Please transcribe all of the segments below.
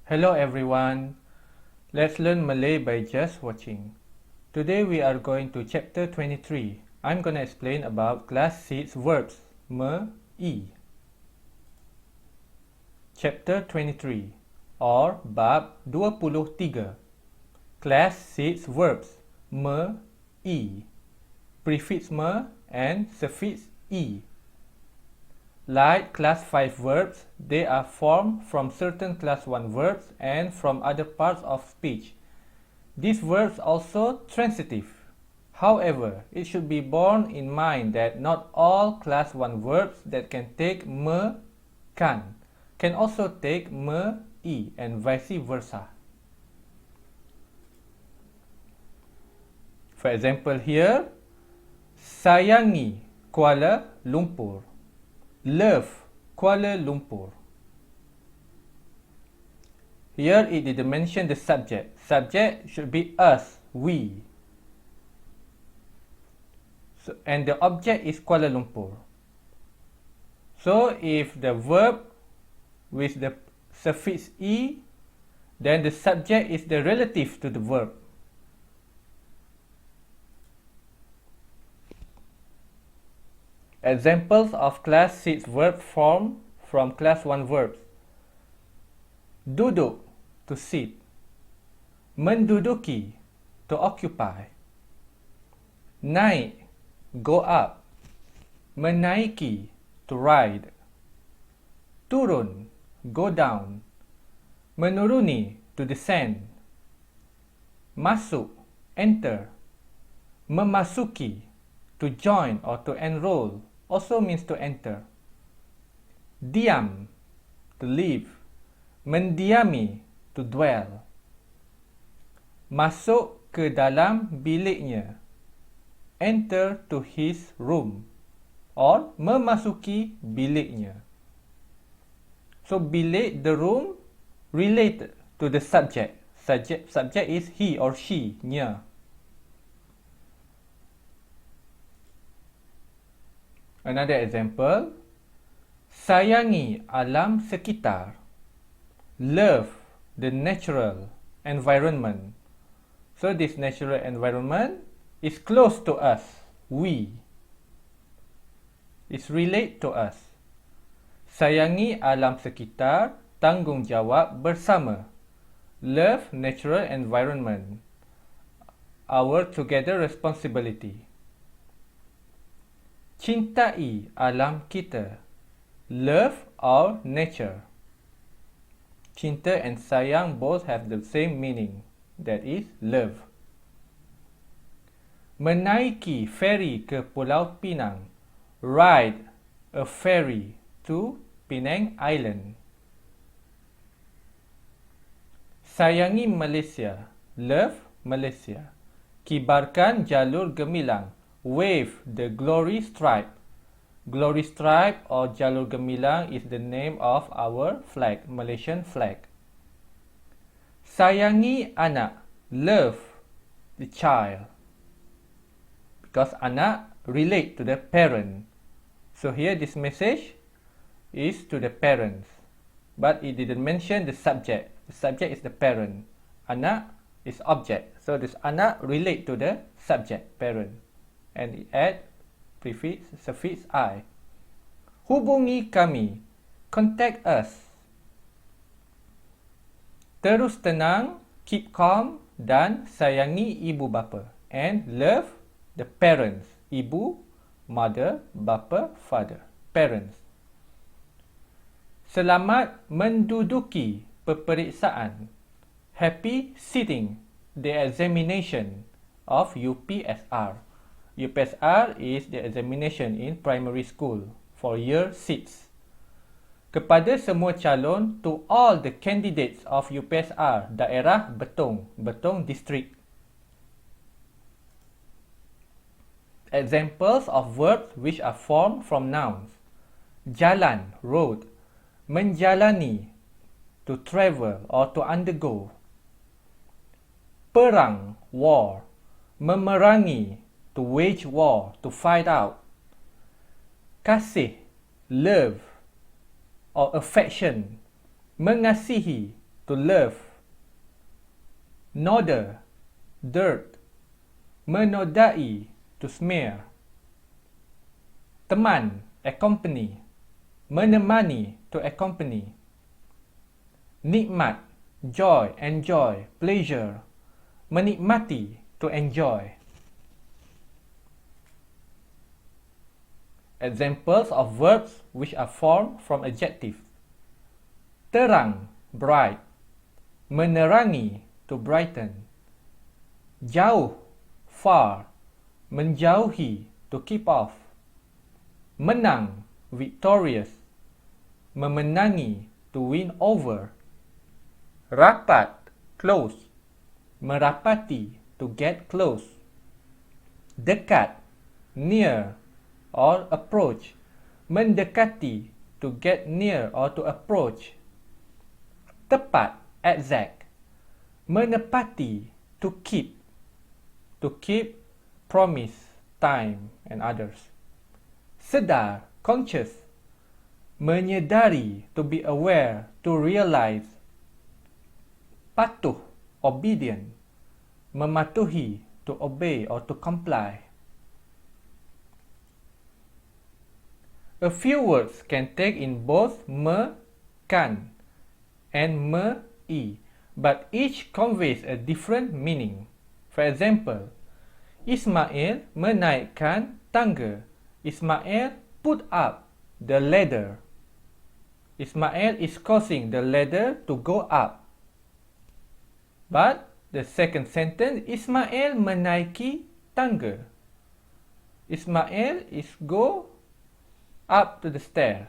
Hello everyone. Let's learn Malay by just watching. Today we are going to chapter 23. I'm going to explain about class 6 verbs, me. Chapter 23 or bab 23. Class 6 verbs, me. Prefix me and suffix e. Like class 5 verbs, they are formed from certain class 1 verbs and from other parts of speech. These verbs also transitive. However, it should be borne in mind that not all class 1 verbs that can take me can also take me and vice versa. For example here, sayangi Kuala Lumpur. Love Kuala Lumpur. Here it didn't mention the subject. Subject should be us, we. And the object is Kuala Lumpur. So if the verb with the suffix e, then the subject is the relative to the verb. Examples of class 6 verb form from class 1 verbs. Duduk, to sit. Menduduki, to occupy. Naik, go up. Menaiki, to ride. Turun, go down. Menuruni, to descend. Masuk, enter. Memasuki, to join or to enroll, also means to enter. Diam, to live. Mendiami, to dwell. Masuk ke dalam biliknya. Enter to his room. Or memasuki biliknya. So bilik, the room, related to the subject. Subject is he or she, nya. Another example, sayangi alam sekitar. Love the natural environment. So this natural environment is close to us, we. It's relate to us. Sayangi alam sekitar, tanggungjawab bersama. Love natural environment, our together responsibility. Cintai alam kita. Love our nature. Cinta and sayang both have the same meaning. That is love. Menaiki ferry ke Pulau Pinang. Ride a ferry to Penang Island. Sayangi Malaysia. Love Malaysia. Kibarkan jalur gemilang. Wave the glory stripe. Glory stripe or jalur gemilang is the name of our flag, Malaysian flag. Sayangi anak. Love the child. Because anak relate to the parent. So here this message is to the parents. But it didn't mention the subject. The subject is the parent. Anak is object. So this anak relate to the subject, parent. And it add prefix, suffix I. Hubungi kami. Contact us. Terus tenang, keep calm dan sayangi ibu bapa. And love the parents. Ibu, mother, bapa, father. Parents. Selamat menduduki peperiksaan. Happy sitting the examination of UPSR. UPSR is the examination in primary school for year 6. Kepada semua calon, to all the candidates of UPSR, daerah Betong, Betong District. Examples of verbs which are formed from nouns. Jalan, road. Menjalani, to travel or to undergo. Perang, war. Memerangi, to wage war, to fight out. Kasih, love or affection. Mengasihi, to love. Noda, dirt. Menodai, to smear. Teman, accompany. Menemani, to accompany. Nikmat, joy, enjoy, pleasure. Menikmati, to enjoy. Examples of verbs which are formed from adjectives. Terang, bright. Menerangi, to brighten. Jauh, far. Menjauhi, to keep off. Menang, victorious. Memenangi, to win over. Rapat, close. Merapati, to get close. Dekat, near or approach. Mendekati, to get near or to approach. Tepat, exact. Menepati, to keep. To keep, promise, time, and others. Sedar, conscious. Menyedari, to be aware, to realize. Patuh, obedient. Mematuhi, to obey or to comply. A few words can take in both me, kan, and me, but each conveys a different meaning. For example, Ismail menaikkan tangga. Ismail put up the ladder. Ismail is causing the ladder to go up. But the second sentence, Ismail menaiki tangga. Ismail is go up to the stairs.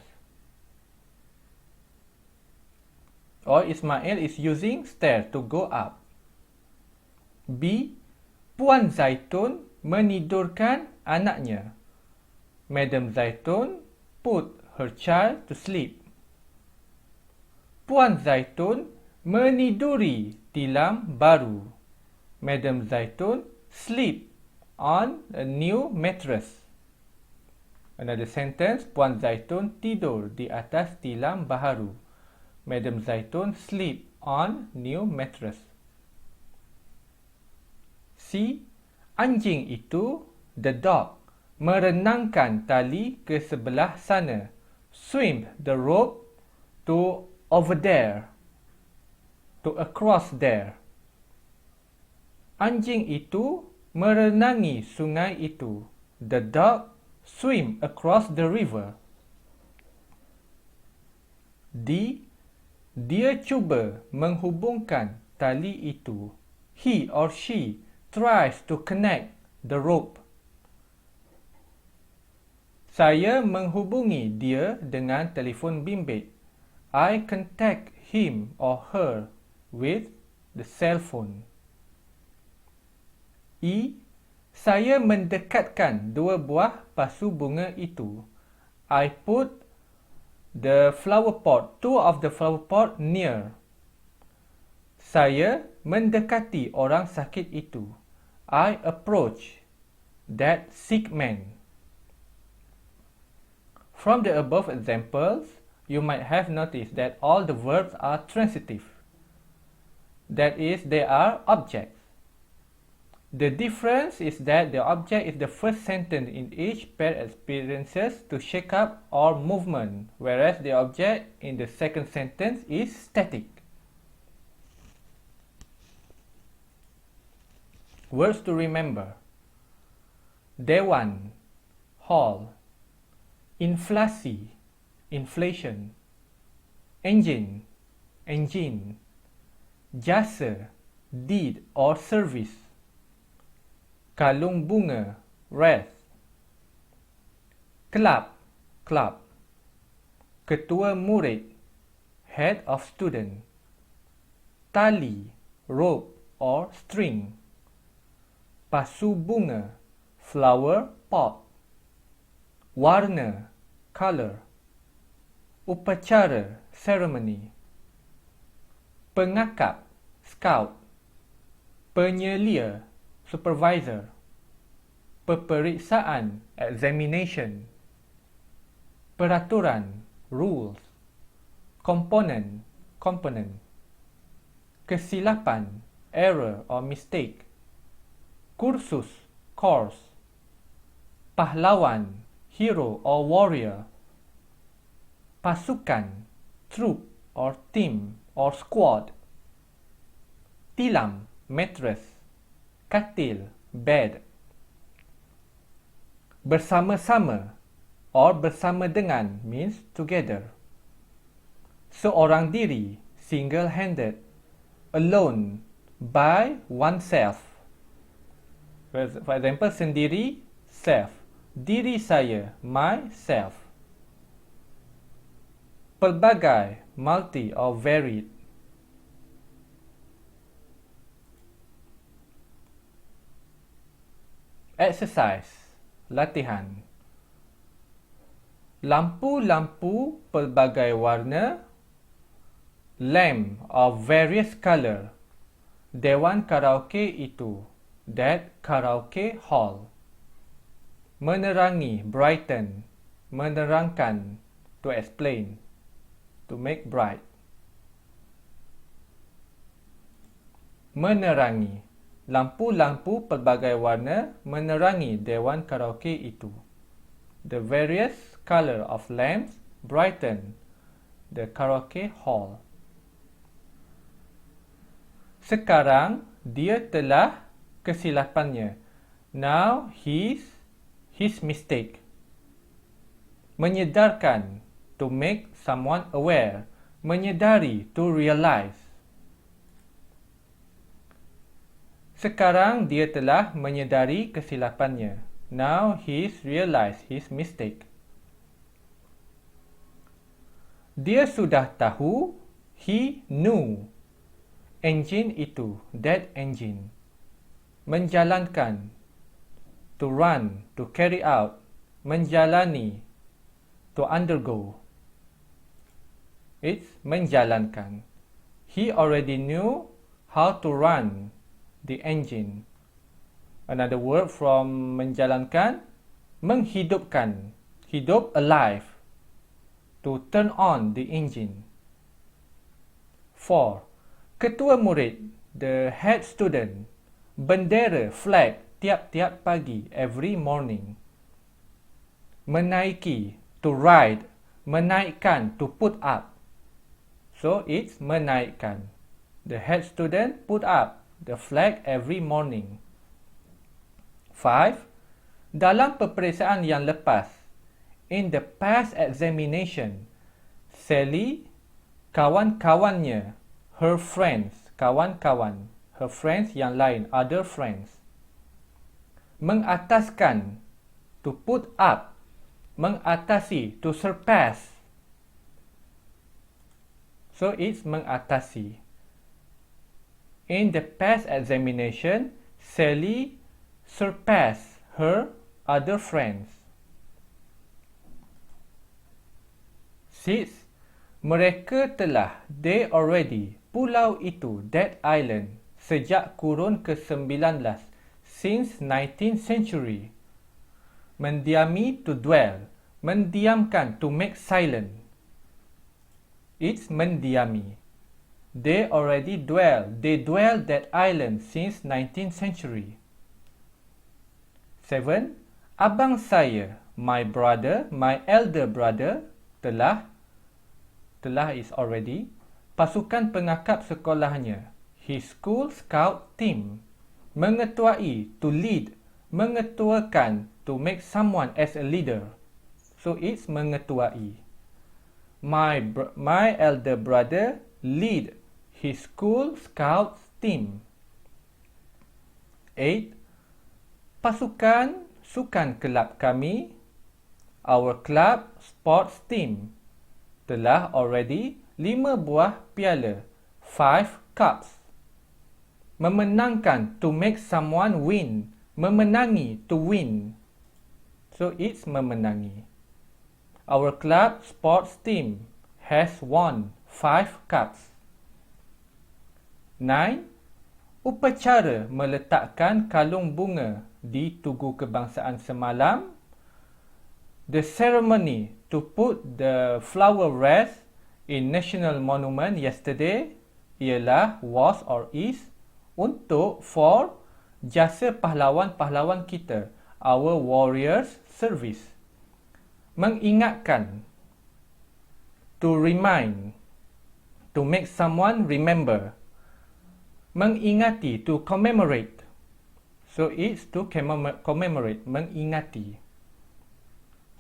Or Ismail is using stairs to go up. B. Puan Zaitun menidurkan anaknya. Madam Zaitun put her child to sleep. Puan Zaitun meniduri tilam baru. Madam Zaitun sleep on a new mattress. Another sentence, Puan Zaitun tidur di atas tilam baharu. Madam Zaitun sleep on new mattress. C. Anjing itu, the dog, merenangkan tali ke sebelah sana. Swim the rope to over there. To across there. Anjing itu merenangi sungai itu. The dog swim across the river. D. Dia cuba menghubungkan tali itu. He or she tries to connect the rope. Saya menghubungi dia dengan telefon bimbit. I contact him or her with the cell phone. E. Saya mendekatkan dua buah pasu bunga itu. I put the flower pot, two of the flower pot near. Saya mendekati orang sakit itu. I approach that sick man. From the above examples, you might have noticed that all the verbs are transitive. That is, they are objects. The difference is that the object is the first sentence in each pair experiences to shake up or movement, whereas the object in the second sentence is static. Words to remember. Dewan, hall. Inflasi, inflation. Engine, engine. Jasa, deed or service. Kalung bunga, wreath. Club, club. Ketua murid, head of student. Tali, rope or string. Pasu bunga, flower pot. Warna, color. Upacara, ceremony. Pengakap, scout. Penyelia, supervisor. Peperiksaan, examination. Peraturan, rules. Komponen, component. kesilapan, error or mistake. Kursus, course. Pahlawan, hero or warrior. Pasukan, troop or team or squad. Tilam, mattress. Katil, bed. Bersama-sama or bersama dengan means together. Seorang diri, single-handed. Alone, by oneself. For example, sendiri, self. Diri saya, myself. Pelbagai, multi or varied. Exercise, latihan. Lampu-lampu pelbagai warna. Lamp of various color. Dewan karaoke itu. That karaoke hall. Menerangi, brighten. Menerangkan, to explain. To make bright. Menerangi. Lampu-lampu pelbagai warna menerangi dewan karaoke itu. The various color of lamps brighten the karaoke hall. Sekarang dia telah kesilapannya. Now his mistake. Menyedarkan, to make someone aware. Menyedari, to realize. Sekarang dia telah menyedari kesilapannya. Now he's realized his mistake. Dia sudah tahu, he knew. Engine itu, that engine. Menjalankan, to run, to carry out. Menjalani, to undergo. It's menjalankan. He already knew how to run the engine. Another word from menjalankan, menghidupkan. Hidup, alive. To turn on the engine. 4. Ketua murid, the head student. Bendera, flag, tiap-tiap pagi, every morning. Menaiki, to ride. Menaikkan, to put up. So it's menaikkan. The head student put up the flag every morning. 5. Dalam peperiksaan yang lepas, in the past examination, Sally, kawan-kawannya, her friends, kawan-kawan, her friends yang lain, other friends. Mengataskan, to put up. Mengatasi, to surpass. So it's mengatasi. In the past examination, Sally surpassed her other friends. 6. Mereka telah, they already, pulau itu, that island, sejak kurun ke-19, since 19th century. Mendiami, to dwell. Mendiamkan, to make silent. It's mendiami. They already they dwell that island since 19th century. 7. Abang saya, my brother, my elder brother, telah is already, pasukan pengakap sekolahnya, his school scout team. Mengetuai, to lead. Mengetuakan, to make someone as a leader. So it's mengetuai. My elder brother lead his school scouts team. 8. Pasukan sukan kelab kami, our club sports team, telah already 5 buah piala, 5 cups. Memenangkan, to make someone win. Memenangi, to win. So it's memenangi. Our club sports team has won 5 cups. 9. Upacara meletakkan kalung bunga di Tugu Kebangsaan semalam. The ceremony to put the flower wreath in National Monument yesterday ialah was or is untuk for jasa pahlawan-pahlawan kita, our warriors service. Mengingatkan, to remind, to make someone remember. Mengingati, to commemorate. So it's to commemorate, mengingati.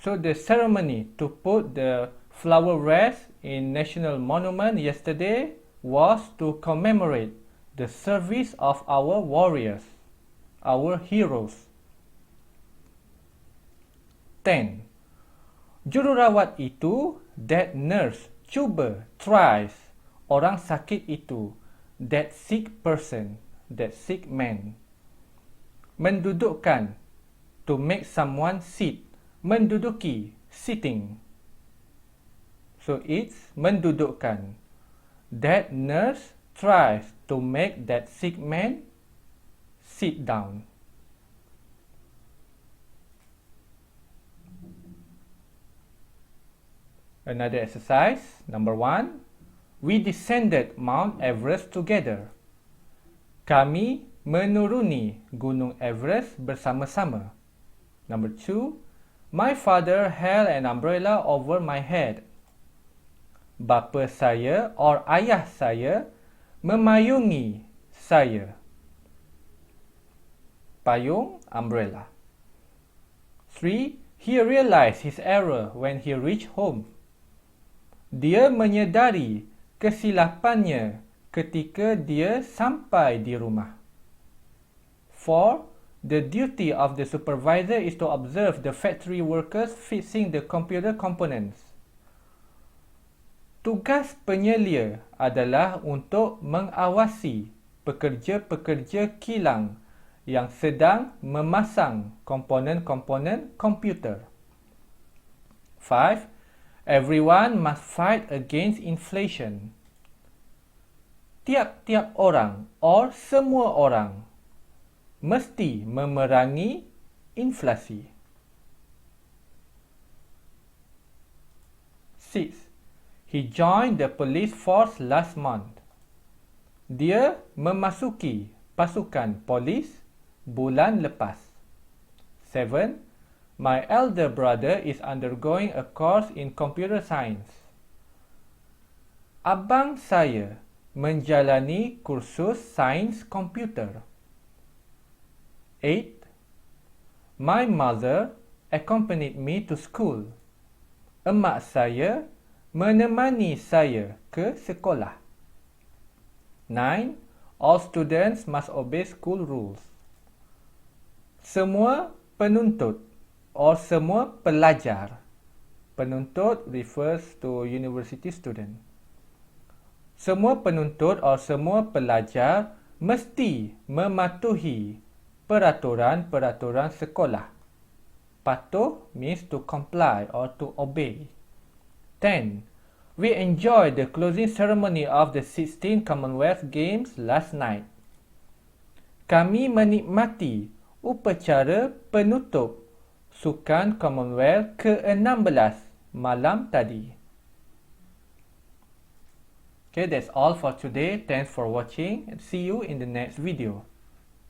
So the ceremony to put the flower wreath in National Monument yesterday was to commemorate the service of our warriors, our heroes. 10. Jururawat itu, that nurse, cuba, tries, orang sakit itu, that sick person, that sick man. Mendudukkan, to make someone sit, menduduki, sitting. So it's mendudukkan. That nurse tries to make that sick man sit down. Another exercise, number 1. We descended Mount Everest together. Kami menuruni Gunung Everest bersama-sama. Number 2. My father held an umbrella over my head. Bapa saya or ayah saya memayungi saya. Payung, umbrella. 3. He realized his error when he reached home. Dia menyedari kesilapannya ketika dia sampai di rumah. 4. The duty of the supervisor is to observe the factory workers fixing the computer components. Tugas penyelia adalah untuk mengawasi pekerja-pekerja kilang yang sedang memasang komponen-komponen komputer. 5. Everyone must fight against inflation. Tiap-tiap orang or semua orang mesti memerangi inflasi. 6. He joined the police force last month. Dia memasuki pasukan polis bulan lepas. 7. My elder brother is undergoing a course in computer science. Abang saya menjalani kursus sains komputer. 8. My mother accompanied me to school. Emak saya menemani saya ke sekolah. 9. All students must obey school rules. Semua penuntut or semua pelajar. Penuntut refers to university student. Semua penuntut or semua pelajar mesti mematuhi peraturan-peraturan sekolah. Patuh means to comply or to obey. 10. We enjoyed the closing ceremony of the 16th Commonwealth Games last night. Kami menikmati upacara penutup Sukan Commonwealth ke-16 malam tadi. Okay, that's all for today. Thanks for watching and see you in the next video.